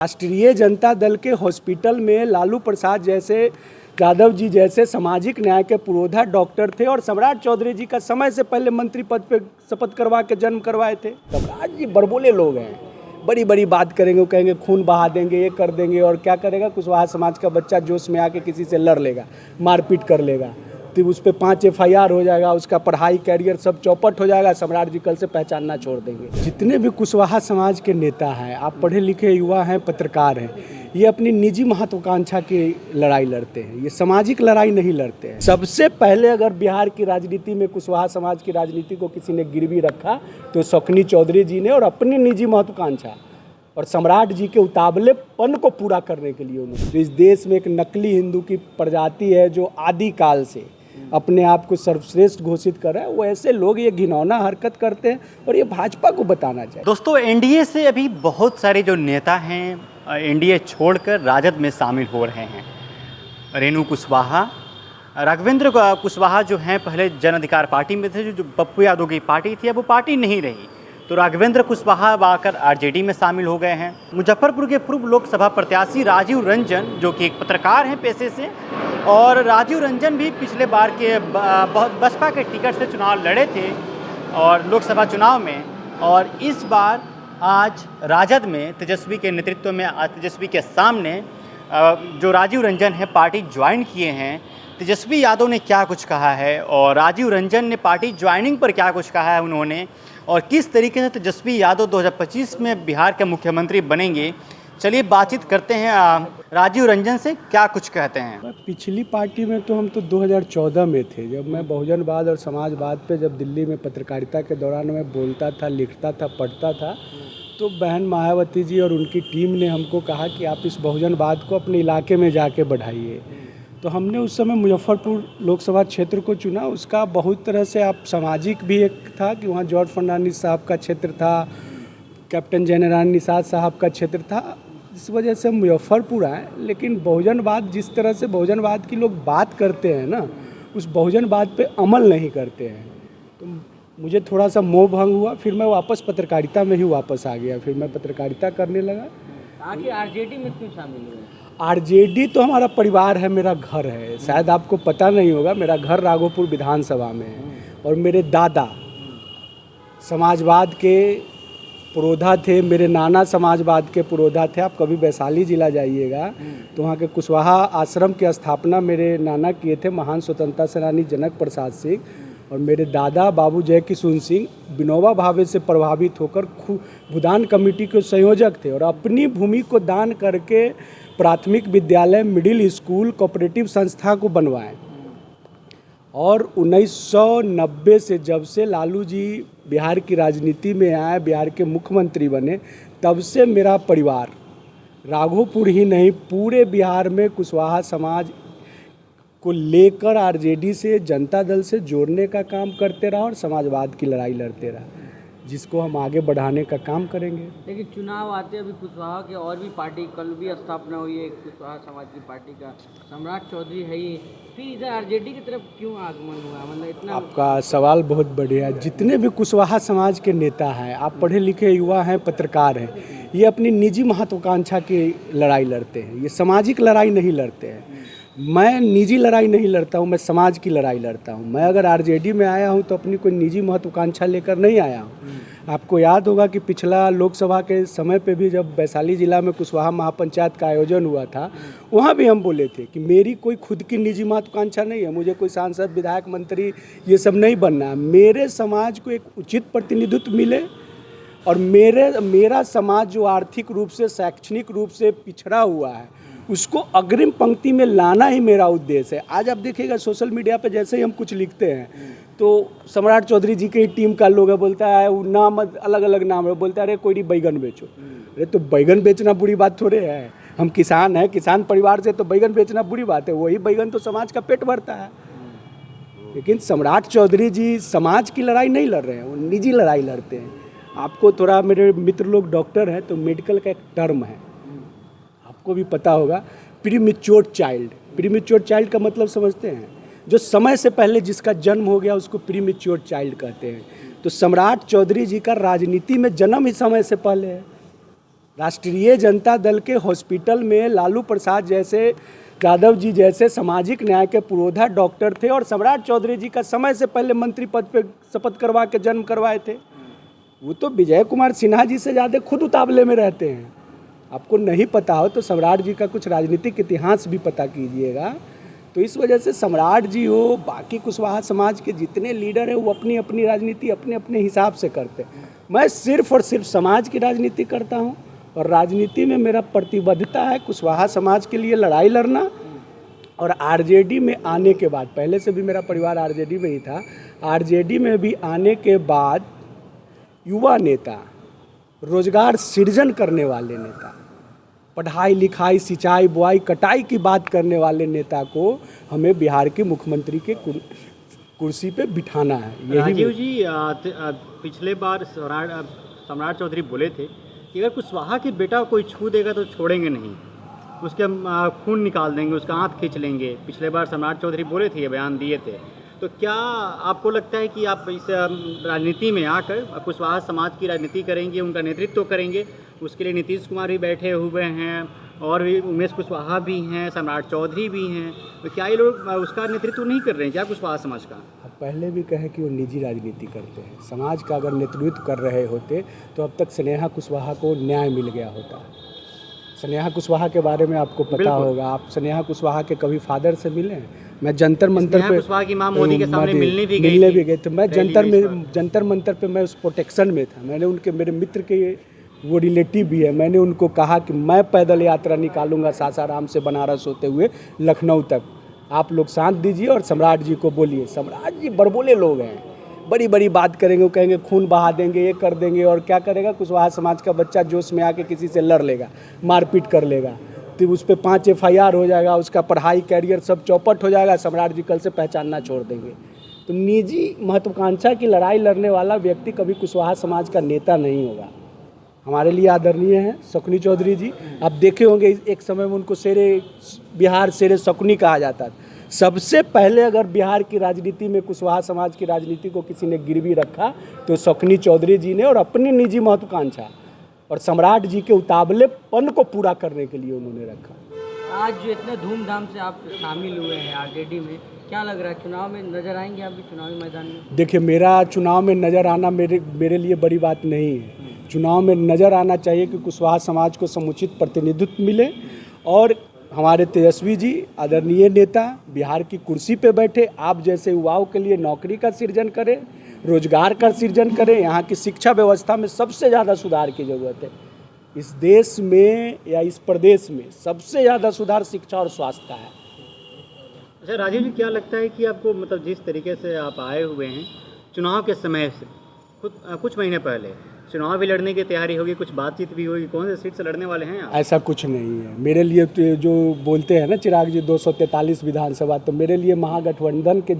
राष्ट्रीय जनता दल के हॉस्पिटल में लालू प्रसाद जैसे, यादव जी जैसे सामाजिक न्याय के पुरोधा डॉक्टर थे और सम्राट चौधरी जी का समय से पहले मंत्री पद पे शपथ करवा के जन्म करवाए थे। सम्राट जी बड़बोले लोग हैं, बड़ी बड़ी बात करेंगे, वो कहेंगे खून बहा देंगे, ये कर देंगे, और क्या करेगा कुशवाहा समाज का बच्चा जोश में आके किसी से लड़ लेगा, मारपीट कर लेगा, तो उस पर 5 FIR हो जाएगा, उसका पढ़ाई कैरियर सब चौपट हो जाएगा। सम्राट जी कल से पहचानना छोड़ देंगे। जितने भी कुशवाहा समाज के नेता हैं, आप पढ़े लिखे युवा हैं, पत्रकार हैं, ये अपनी निजी महत्वाकांक्षा की लड़ाई लड़ते हैं, ये सामाजिक लड़ाई नहीं लड़ते हैं। सबसे पहले अगर बिहार की राजनीति में कुशवाहा समाज की राजनीति को किसी ने गिरवी रखा तो शौकनी चौधरी जी ने, और अपनी निजी महत्वाकांक्षा और सम्राट जी के उतावलेपन को पूरा करने के लिए उन्होंने। तो इस देश में एक नकली हिंदू की प्रजाति है जो आदिकाल से अपने आप को सर्वश्रेष्ठ घोषित कर रहा है, वो ऐसे लोग ये घिनौना हरकत करते हैं और ये भाजपा को बताना चाहिए। दोस्तों, एनडीए से अभी बहुत सारे जो नेता हैं एनडीए छोड़कर राजद में शामिल हो रहे हैं। रेणु कुशवाहा, राघवेंद्र कुशवाहा जो हैं पहले जन अधिकार पार्टी में थे, जो पप्पू यादव की पार्टी थी, अब वो पार्टी नहीं रही, तो राघवेंद्र कुशवाहा आकर आरजेडी में शामिल हो गए हैं। मुजफ्फरपुर के पूर्व लोकसभा प्रत्याशी राजीव रंजन, जो कि एक पत्रकार हैं पेशे से, और राजीव रंजन भी पिछले बार के बसपा के टिकट से चुनाव लड़े थे और लोकसभा चुनाव में, और इस बार आज राजद में तेजस्वी के नेतृत्व में, तेजस्वी के सामने जो राजीव रंजन है पार्टी ज्वाइन किए हैं। तेजस्वी यादव ने क्या कुछ कहा है और राजीव रंजन ने पार्टी ज्वाइनिंग पर क्या कुछ कहा है उन्होंने, और किस तरीके से तेजस्वी यादव 2025 में बिहार के मुख्यमंत्री बनेंगे, चलिए बातचीत करते हैं। राजीव रंजन से क्या कुछ कहते हैं। पिछली पार्टी में तो हम तो 2014 में थे, जब मैं बहुजनवाद और समाजवाद पे जब दिल्ली में पत्रकारिता के दौरान मैं बोलता था, लिखता था, पढ़ता था, तो बहन मायावती जी और उनकी टीम ने हमको कहा कि आप इस बहुजनवाद को अपने इलाके में जाके बढ़ाइए। तो हमने उस समय मुजफ्फरपुर लोकसभा क्षेत्र को चुना। उसका बहुत तरह से आप सामाजिक भी एक था कि वहाँ जॉर्ज फर्नांडिस साहब का क्षेत्र था, कैप्टन जयनारायण निषाद साहब का क्षेत्र था, इस वजह से मुजफ्फरपुर आए। लेकिन बहुजनवाद, जिस तरह से बहुजनवाद की लोग बात करते हैं ना, उस बहुजनवाद पे अमल नहीं करते हैं, तो मुझे थोड़ा सा मोह भंग हुआ। फिर मैं वापस पत्रकारिता में ही वापस आ गया, फिर मैं पत्रकारिता करने लगा। आखिर आरजेडी में क्यों शामिल हुए? आरजेडी तो हमारा परिवार है, मेरा घर है। शायद आपको पता नहीं होगा, मेरा घर राघोपुर विधानसभा में है और मेरे दादा समाजवाद के पुरोधा थे, मेरे नाना समाजवाद के पुरोधा थे। आप कभी वैशाली जिला जाइएगा तो वहाँ के कुशवाहा आश्रम की स्थापना मेरे नाना किए थे, महान स्वतंत्रता सेनानी जनक प्रसाद सिंह, और मेरे दादा बाबू जय किशुन सिंह विनोबा भावे से प्रभावित होकर भूदान कमेटी के संयोजक थे और अपनी भूमि को दान करके प्राथमिक विद्यालय, मिडिल स्कूल, कोऑपरेटिव संस्था को बनवाएं। और 1990 से जब से लालू जी बिहार की राजनीति में आए, बिहार के मुख्यमंत्री बने, तब से मेरा परिवार राघोपुर ही नहीं पूरे बिहार में कुशवाहा समाज को लेकर आरजेडी से, जनता दल से जोड़ने का काम करते रहा और समाजवाद की लड़ाई लड़ते रहा, जिसको हम आगे बढ़ाने का काम करेंगे। लेकिन चुनाव आते अभी कुशवाहा के और भी पार्टी, कल भी स्थापना हुई है कुशवाहा समाज की पार्टी का, सम्राट चौधरी है ही, फिर इधर आरजेडी की तरफ क्यों आगमन हुआ? मतलब इतना आपका सवाल बहुत बढ़िया है। जितने भी कुशवाहा समाज के नेता हैं, आप पढ़े लिखे युवा हैं, पत्रकार हैं, ये अपनी निजी महत्वाकांक्षा की लड़ाई लड़ते हैं, ये सामाजिक लड़ाई नहीं लड़ते हैं। मैं निजी लड़ाई नहीं लड़ता हूँ, मैं समाज की लड़ाई लड़ता हूँ। मैं अगर आरजेडी में आया हूँ तो अपनी कोई निजी महत्वाकांक्षा लेकर नहीं आया हूँ। आपको याद होगा कि पिछला लोकसभा के समय पे भी जब वैशाली जिला में कुशवाहा महापंचायत का आयोजन हुआ था, वहाँ भी हम बोले थे कि मेरी कोई खुद की निजी महत्वाकांक्षा नहीं है, मुझे कोई सांसद, विधायक, मंत्री ये सब नहीं बनना है। मेरे समाज को एक उचित प्रतिनिधित्व मिले और मेरा समाज जो आर्थिक रूप से, शैक्षणिक रूप से पिछड़ा हुआ है, उसको अग्रिम पंक्ति में लाना ही मेरा उद्देश्य है। आज आप देखिएगा सोशल मीडिया पे जैसे ही हम कुछ लिखते हैं तो सम्राट चौधरी जी की टीम का लोग है, बोलता है वो नाम अलग अलग नाम है, बोलता है अरे कोई नहीं बैगन बेचो। अरे तो बैगन बेचना बुरी बात थोड़े है, हम किसान हैं, किसान परिवार से, तो बैगन बेचना बुरी बात है? वही बैगन तो समाज का पेट भरता है। लेकिन सम्राट चौधरी जी समाज की लड़ाई नहीं लड़ रहे हैं, वो निजी लड़ाई लड़ते हैं। आपको थोड़ा, मेरे मित्र लोग डॉक्टर हैं तो मेडिकल का एक टर्म है, आपको भी पता होगा, प्रीमेच्योर चाइल्ड। प्रीमेच्योर चाइल्ड का मतलब समझते हैं? जो समय से पहले जिसका जन्म हो गया उसको प्रीमेच्योर चाइल्ड कहते हैं। तो सम्राट चौधरी जी का राजनीति में जन्म ही समय से पहले है। राष्ट्रीय जनता दल के हॉस्पिटल में लालू प्रसाद जैसे, यादव जी जैसे सामाजिक न्याय के पुरोधा डॉक्टर थे और सम्राट चौधरी जी का समय से पहले मंत्री पद पे शपथ करवा के जन्म करवाए थे। वो तो विजय कुमार सिन्हा जी से ज़्यादा खुद उतावले में रहते हैं। आपको नहीं पता हो तो सम्राट जी का कुछ राजनीतिक इतिहास भी पता कीजिएगा। तो इस वजह से सम्राट जी हो, बाकी कुशवाहा समाज के जितने लीडर हैं वो अपनी अपनी राजनीति अपने अपने हिसाब से करते हैं। मैं सिर्फ और सिर्फ समाज की राजनीति करता हूँ और राजनीति में मेरा प्रतिबद्धता है कुशवाहा समाज के लिए लड़ाई लड़ना। और आरजेडी में आने के बाद, पहले से भी मेरा परिवार आरजेडी में ही था, आरजेडी में भी आने के बाद युवा नेता, रोजगार सृजन करने वाले नेता, पढ़ाई लिखाई सिंचाई बुआई कटाई की बात करने वाले नेता को हमें बिहार के मुख्यमंत्री के कुर्सी पे बिठाना है। राजीव जी, पिछले बार सम्राट चौधरी बोले थे कि अगर कुशवाहा के बेटा कोई छू देगा तो छोड़ेंगे नहीं, उसके खून निकाल देंगे, उसका हाथ खींच लेंगे। पिछले बार सम्राट चौधरी बोले थे, ये बयान दिए थे। तो क्या आपको लगता है कि आप इस राजनीति में आकर कुशवाहा समाज की राजनीति करेंगे, उनका नेतृत्व करेंगे? उसके लिए नीतीश कुमार भी बैठे हुए हैं और भी उमेश कुशवाहा भी हैं, सम्राट चौधरी भी हैं। तो क्या ये लोग उसका नेतृत्व नहीं कर रहे हैं क्या कुशवाहा समाज का? आप पहले भी कहे कि वो निजी राजनीति करते हैं। समाज का अगर नेतृत्व कर रहे होते तो अब तक स्नेहा कुशवाहा को न्याय मिल गया होता। स्नेहा कुशवाहा के बारे में आपको पता होगा। आप स्नेहा कुशवाहा के कभी फादर से मिले हैं? मैं जंतर मंतर पे, कुशवाहा की मां मोदी के सामने मिलने भी गए थे। मैं जंतर मंतर पे मैं उस प्रोटेक्शन में था। मैंने उनके, मेरे मित्र के वो रिलेटिव भी है, मैंने उनको कहा कि मैं पैदल यात्रा निकालूंगा सासाराम से बनारस होते हुए लखनऊ तक। आप लोग साथ दीजिए और सम्राट जी को बोलिए। सम्राट जी बड़बोले लोग हैं, बड़ी बड़ी बात करेंगे, वो कहेंगे खून बहा देंगे, ये कर देंगे। और क्या करेगा कुशवाहा समाज का बच्चा? जोश में आके किसी से लड़ लेगा, मारपीट कर लेगा, तो उस पर 5 FIR हो जाएगा, उसका पढ़ाई कैरियर सब चौपट हो जाएगा। सम्राट जी कल से पहचानना छोड़ देंगे। तो निजी महत्वाकांक्षा की लड़ाई लड़ने वाला व्यक्ति कभी कुशवाहा समाज का नेता नहीं होगा। हमारे लिए आदरणीय हैं शकुनी चौधरी जी। आप देखे होंगे एक समय में उनको बिहार शेरे शकुनी कहा जाता था। सबसे पहले अगर बिहार की राजनीति में कुशवाहा समाज की राजनीति को किसी ने गिरवी रखा तो शकुनी चौधरी जी ने, और अपनी निजी महत्वाकांक्षा और सम्राट जी के उतावलेपन को पूरा करने के लिए उन्होंने रखा। आज जो इतने धूमधाम से आप शामिल हुए हैं आरजेडी में, क्या लग रहा है चुनाव में नजर आएंगे आप भी चुनावी मैदान में? देखिए, मेरा चुनाव में नज़र आना मेरे लिए बड़ी बात नहीं है। चुनाव में नज़र आना चाहिए कि कुशवाहा समाज को समुचित प्रतिनिधित्व मिले और हमारे तेजस्वी जी आदरणीय नेता बिहार की कुर्सी पे बैठे, आप जैसे युवाओं के लिए नौकरी का सृजन करें, रोजगार का सृजन करें। यहाँ की शिक्षा व्यवस्था में सबसे ज़्यादा सुधार की ज़रूरत है। इस देश में या इस प्रदेश में सबसे ज़्यादा सुधार शिक्षा और स्वास्थ्य का है। अच्छा राजीव जी, क्या लगता है कि आपको, मतलब जिस तरीके से आप आए हुए हैं चुनाव के समय से कुछ महीने पहले चुनाव भी लड़ने की तैयारी होगी, कुछ बातचीत भी होगी, कौन से सीट से लड़ने वाले हैं आप? ऐसा कुछ नहीं है मेरे लिए। तो जो बोलते हैं ना चिराग जी 243 विधानसभा, तो मेरे लिए महागठबंधन के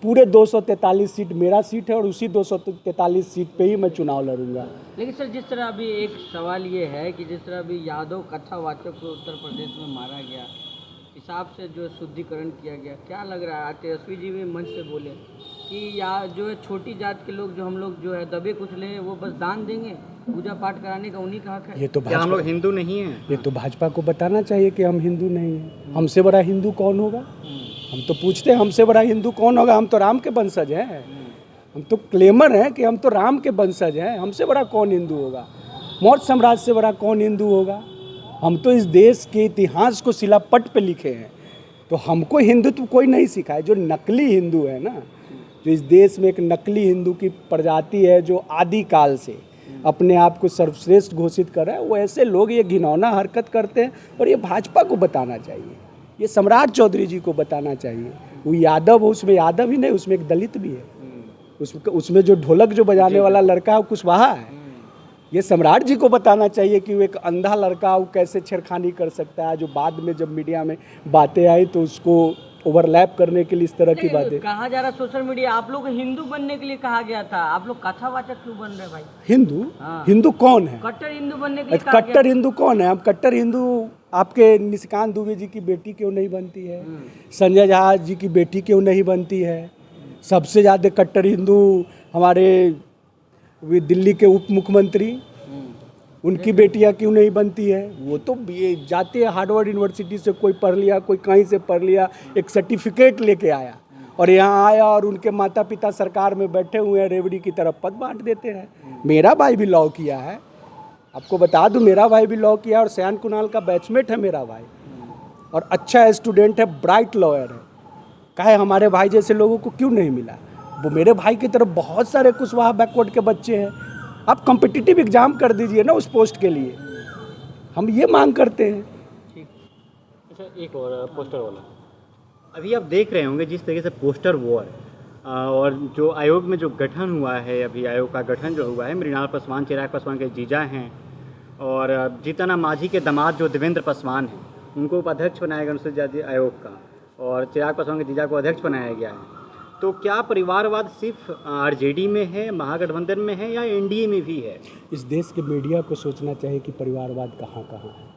पूरे 243 सीट मेरा सीट है और उसी 243 सीट पे ही मैं चुनाव लड़ूंगा। लेकिन सर, जिस तरह अभी एक सवाल ये है कि जिस तरह अभी यादव कथावाचक को उत्तर प्रदेश में मारा गया, हिसाब से जो शुद्धिकरण किया गया, क्या लग रहा है? तेजस्वी जी भी मंच से बोले कि या जो है छोटी जात के लोग, जो हम लोग जो है दबे कुचले हैं, वो बस दान देंगे, पूजा पाठ कराने का उन्हीं का हक है। ये तो हम लोग हिंदू नहीं हैं? ये तो भाजपा को बताना चाहिए कि हम हिंदू नहीं हैं। हमसे बड़ा हिंदू कौन होगा? हम तो पूछते हैं हमसे बड़ा हिंदू कौन होगा? हम तो राम के वंशज हैं। हम तो क्लेमर हैं कि हम तो राम के वंशज हैं। हमसे बड़ा कौन हिंदू होगा? मौर्य साम्राज्य से बड़ा कौन हिंदू होगा? हम तो इस देश के इतिहास को शिलापट पे लिखे हैं। तो हमको हिंदुत्व कोई नहीं सिखाए। जो नकली हिंदू है ना, जो इस देश में एक नकली हिंदू की प्रजाति है जो आदिकाल से अपने आप को सर्वश्रेष्ठ घोषित कर रहा है, वो ऐसे लोग ये घिनौना हरकत करते हैं। और ये भाजपा को बताना चाहिए, ये सम्राट चौधरी जी को बताना चाहिए। वो यादव हो, उसमें यादव ही नहीं, उसमें एक दलित भी है। उसमें जो ढोलक जो बजाने वाला लड़का है वो कुशवाहा है। ये सम्राट जी को बताना चाहिए कि वो एक अंधा लड़का वो कैसे छेड़खानी कर सकता है। जो बाद में जब मीडिया में बातें आई तो उसको ओवरलैप करने के लिए इस तरह की बातें कहा जा रहा सोशल मीडिया। आप लोग हिंदू बनने के लिए कहा गया था, आप लोग कथावाचक क्यों बन रहे भाई? हिंदू? हाँ। हिंदू कौन है? कट्टर हिंदू बनने के लिए कहा कट्टर हिंदू कौन है? हम कट्टर हिंदू आपके निशिकांत दुबे जी की बेटी क्यों नहीं बनती है? संजय झा जी की बेटी क्यों नहीं बनती है? सबसे ज़्यादा कट्टर हिंदू हमारे दिल्ली के उप मुख्यमंत्री उनकी बेटियां क्यों नहीं बनती है? वो तो ये जाते हैं हार्वर्ड यूनिवर्सिटी से, कोई पढ़ लिया, कोई कहीं से पढ़ लिया, एक सर्टिफिकेट लेके आया और यहाँ आया और उनके माता पिता सरकार में बैठे हुए हैं, रेवड़ी की तरफ पद बांट देते हैं। मेरा भाई भी लॉ किया है, आपको बता दूं, मेरा भाई भी लॉ किया और सयान कुणाल का बैचमेट है मेरा भाई, और अच्छा स्टूडेंट है, ब्राइट लॉयर है। काहे हमारे भाई जैसे लोगों को क्यों नहीं मिला? वो मेरे भाई की तरफ बहुत सारे कुशवाहा बैकवर्ड के बच्चे हैं। आप कॉम्पिटिटिव एग्जाम कर दीजिए ना उस पोस्ट के लिए, हम ये मांग करते हैं। अच्छा, एक और पोस्टर वाला, अभी आप देख रहे होंगे जिस तरीके से पोस्टर वॉर और जो आयोग में जो गठन हुआ है, अभी आयोग का गठन जो हुआ है, मृणाल पासवान चिराग पासवान के जीजा हैं और जीतन राम मांझी के दामाद जो देवेंद्र पासवान हैं, उनको उपाध्यक्ष बनाया गया अनुसूचित जाति आयोग का, और चिराग पासवान के जीजा को अध्यक्ष बनाया गया है। तो क्या परिवारवाद सिर्फ आरजेडी में है, महागठबंधन में है, या एनडीए में भी है? इस देश के मीडिया को सोचना चाहिए कि परिवारवाद कहाँ कहाँ है।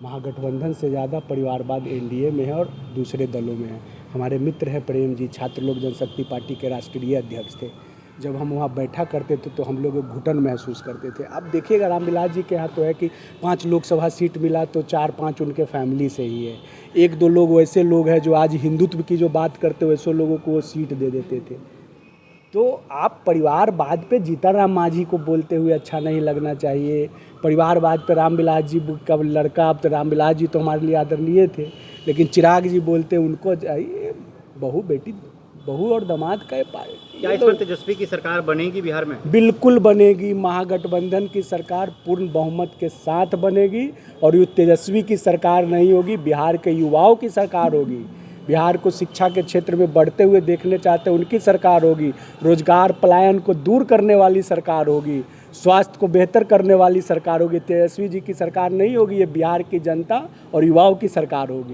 महागठबंधन से ज़्यादा परिवारवाद एनडीए में है और दूसरे दलों में है। हमारे मित्र हैं प्रेम जी, छात्र लोक जनशक्ति पार्टी के राष्ट्रीय अध्यक्ष थे। जब हम वहाँ बैठा करते थे तो हम लोग घुटन महसूस करते थे। अब देखिएगा रामविलास जी के यहाँ तो है कि 5 लोकसभा सीट मिला तो 4-5 उनके फैमिली से ही है। 1-2 लोग वैसे लोग हैं जो आज हिंदुत्व की जो बात करते वैसे लोगों को वो सीट दे देते थे। तो आप परिवारवाद पे जीतन राम मांझी को बोलते हुए अच्छा नहीं लगना चाहिए। परिवारवाद पे रामविलास जी का लड़का, अब तो रामविलास जी तो हमारे लिए आदरणीय थे, लेकिन चिराग जी बोलते उनको बहू बेटी, बहू और दामाद का क्या इस पर तेजस्वी की सरकार बनेगी बिहार में? बिल्कुल बनेगी। महागठबंधन की सरकार पूर्ण बहुमत के साथ बनेगी और ये तेजस्वी की सरकार नहीं होगी, बिहार के युवाओं की सरकार होगी। बिहार को शिक्षा के क्षेत्र में बढ़ते हुए देखने चाहते हैं, उनकी सरकार होगी। रोजगार पलायन को दूर करने वाली सरकार होगी, स्वास्थ्य को बेहतर करने वाली सरकार होगी। तेजस्वी जी की सरकार नहीं होगी, ये बिहार की जनता और युवाओं की सरकार होगी।